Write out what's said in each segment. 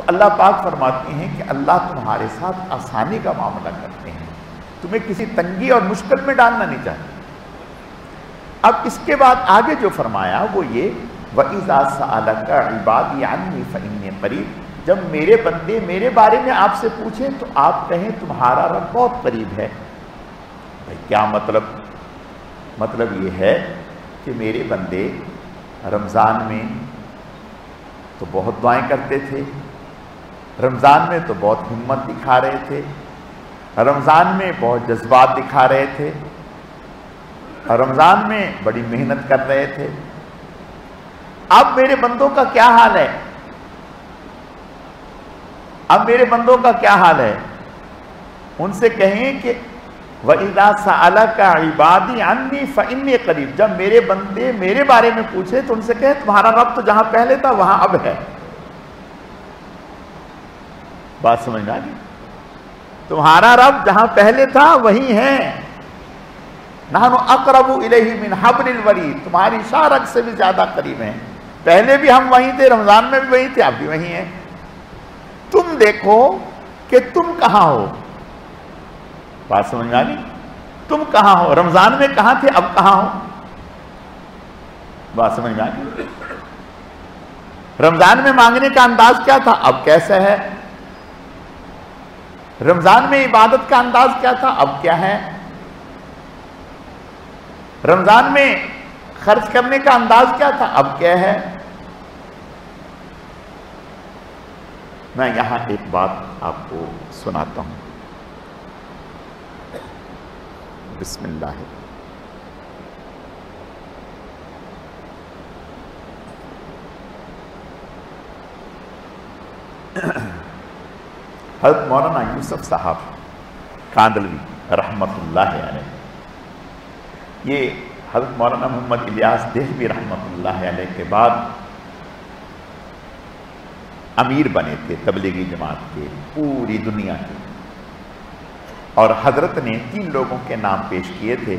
اللہ پاک فرماتے ہیں کہ اللہ تمہارے ساتھ آسانی کا معاملہ کرتے ہیں، تمہیں کسی تنگی اور مشکل میں ڈالنا نہیں چاہتے۔ اب اس کے بعد آگے جو فرمایا وہ یہ وَإِذَا سَأَلَكَ عِبَادِي عَنِّي فَإِنِّي قَرِيبٌ، جب میرے بندے میرے بارے میں آپ سے پوچھیں تو آپ کہیں تمہارا رب بہت قریب ہے۔ بھائی کیا مطلب؟ مطلب یہ ہے کہ میرے بندے رمضان میں تو بہت دعائیں کرتے تھے، رمضان میں تو بہت ہمت دکھا رہے تھے، رمضان میں بہت جذبات دکھا رہے تھے، رمضان میں بڑی محنت کر رہے تھے۔ اب میرے بندوں کا کیا حال ہے؟ اب میرے بندوں کا کیا حال ہے؟ ان سے کہیں کہ وَإِذَا سَأَلَكَ عِبَادِي عَنِّي فَإِنِّي قَرِيبٌ، جب میرے بندے میرے بارے میں پوچھے تو ان سے کہیں تمہارا رب تو جہاں پہلے تھا وہاں اب ہے۔ بات سمجھ میں آ گئی؟ تمہارا رب جہاں پہلے تھا وہیں ہے۔ نحن اقرب الیہ من حبل الورید، تمہاری شارک سے بھی زیادہ قریب ہیں۔ پہلے بھی ہم وہیں تھے، رمضان میں بھی وہیں تھے، اب بھی وہیں ہیں۔ تم دیکھو کہ تم کہاں ہو۔ بات سمجھ میں آ گئی؟ تم کہاں ہو؟ رمضان میں کہاں تھے، اب کہاں ہو؟ بات سمجھ میں آ گئی؟ رمضان میں مانگنے کا انداز کیا تھا، اب کیسا ہے؟ رمضان میں عبادت کا انداز کیا تھا، اب کیا ہے؟ رمضان میں خرچ کرنے کا انداز کیا تھا، اب کیا ہے؟ میں یہاں ایک بات آپ کو سناتا ہوں۔ بسم اللہ۔ حضرت مولانا یوسف صاحب کاندلوی رحمت اللہ علیہ، یہ حضرت مولانا محمد الیاس دہلوی رحمت اللہ علیہ کے بعد امیر بنے تھے تبلیغی جماعت کے پوری دنیا کے، اور حضرت نے 3 لوگوں کے نام پیش کیے تھے،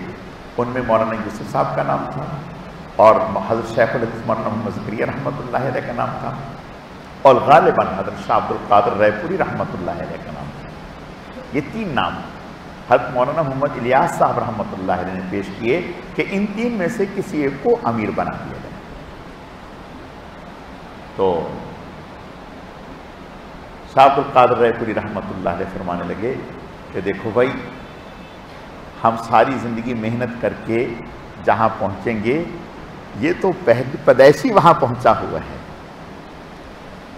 ان میں مولانا یوسف صاحب کا نام تھا، اور حضرت شیخ الحدیث مولانا محمد زکریا رحمت اللہ علیہ کا نام تھا، اور غالباً حضرت شاہ عبد القادر رائے پوری رحمت اللہ علیہ کا نام تھا۔ یہ 3 نام حضرت مولانا محمد الیاس صاحب رحمت اللہ علیہ نے پیش کیے کہ ان 3 میں سے کسی ایک کو امیر بنا دیا جائے۔ تو شاہ عبد القادر رائے پوری رحمت اللہ علیہ فرمانے لگے کہ دیکھو بھائی، ہم ساری زندگی محنت کر کے جہاں پہنچیں گے یہ تو پیدائشی وہاں پہنچا ہوا ہے،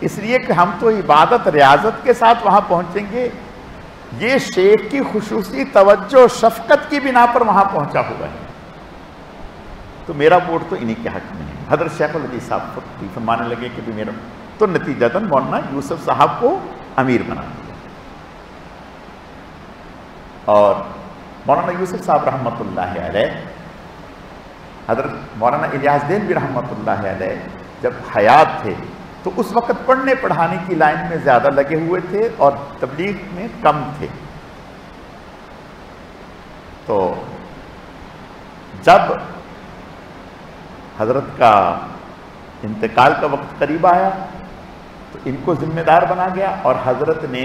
اس لیے کہ ہم تو عبادت ریاضت کے ساتھ وہاں پہنچیں گے، یہ شیخ کی خصوصی توجہ شفقت کی بنا پر وہاں پہنچا ہوا ہے، تو میرا ووٹ تو انہی کے حق میں ہے۔ حضرت شیخ الحدیث صاحب فرمانے لگے کہ بھی میرا تو نتیجتاً مولانا یوسف صاحب کو امیر بنا دیا، اور مولانا یوسف صاحب رحمت اللہ علیہ حضرت مولانا الیاس دہلوی رحمت اللہ علیہ جب حیات تھے تو اس وقت پڑھنے پڑھانے کی لائن میں زیادہ لگے ہوئے تھے اور تبلیغ میں کم تھے۔ تو جب حضرت کا انتقال کا وقت قریب آیا تو ان کو ذمہ دار بنا گیا، اور حضرت نے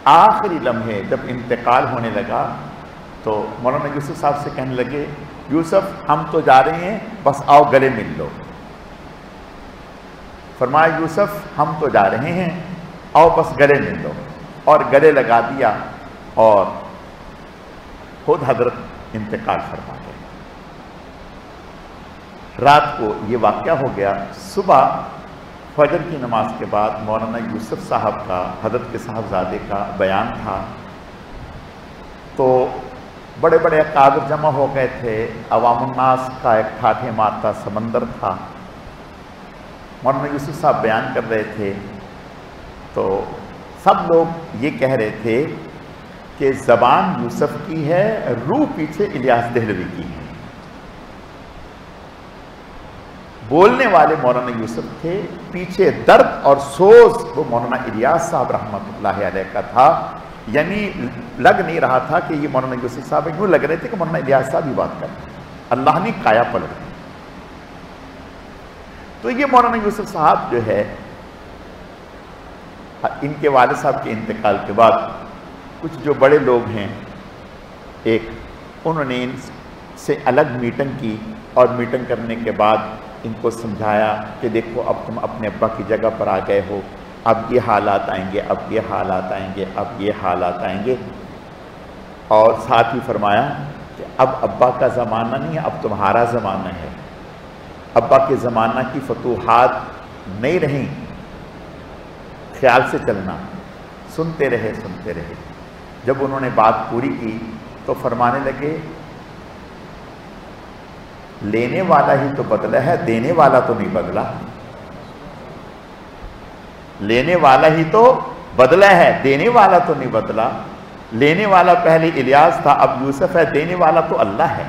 آخری لمحے جب انتقال ہونے لگا تو مولانا یوسف صاحب سے کہنے لگے یوسف ہم تو جا رہے ہیں، بس آؤ گلے مل لو۔ فرمایا یوسف ہم تو جا رہے ہیں، آؤ بس گلے مل لو، اور گلے لگا دیا، اور خود حضرت انتقال فرما گئے۔ رات کو یہ واقعہ ہو گیا، صبح فجر کی نماز کے بعد مولانا یوسف صاحب کا حضرت کے صاحبزادے کا بیان تھا، تو بڑے بڑے اکابر جمع ہو گئے تھے، عوام الناس کا ایک ٹھاٹھے مارتا سمندر تھا۔ مولانا یوسف صاحب بیان کر رہے تھے تو سب لوگ یہ کہہ رہے تھے کہ زبان یوسف کی ہے، روح پیچھے الیاس دہلوی کی ہے۔ بولنے والے مولانا یوسف تھے، پیچھے درد اور سوز وہ مولانا الیاس صاحب رحمت اللہ علیہ کا تھا، یعنی لگ نہیں رہا تھا کہ یہ مولانا یوسف صاحب یوں لگ رہے تھے کہ مولانا الیاس صاحب ہی بات کر رہے ہیں، اللہ نے کایا پلٹ دی۔ تو یہ مولانا یوسف صاحب جو ہے ان کے والد صاحب کے انتقال کے بعد کچھ جو بڑے لوگ ہیں ایک انہوں نے ان سے الگ میٹنگ کی، اور میٹنگ کرنے کے بعد ان کو سمجھایا کہ دیکھو اب تم اپنے ابا کی جگہ پر آ گئے ہو، اب یہ حالات آئیں گے، اب یہ حالات آئیں گے، اب یہ حالات آئیں گے، اور ساتھ ہی فرمایا کہ اب ابا کا زمانہ نہیں ہے، اب تمہارا زمانہ ہے، ابا کے زمانہ کی فتوحات نہیں رہیں، خیال سے چلنا۔ سنتے رہے سنتے رہے، جب انہوں نے بات پوری کی تو فرمانے لگے لینے والا ہی تو بدلا ہے، دینے والا تو نہیں بدلا۔ لینے والا ہی تو بدلا ہے، دینے والا تو نہیں بدلا۔ لینے والا پہلے الیاس تھا، اب یوسف ہے، دینے والا تو اللہ ہے۔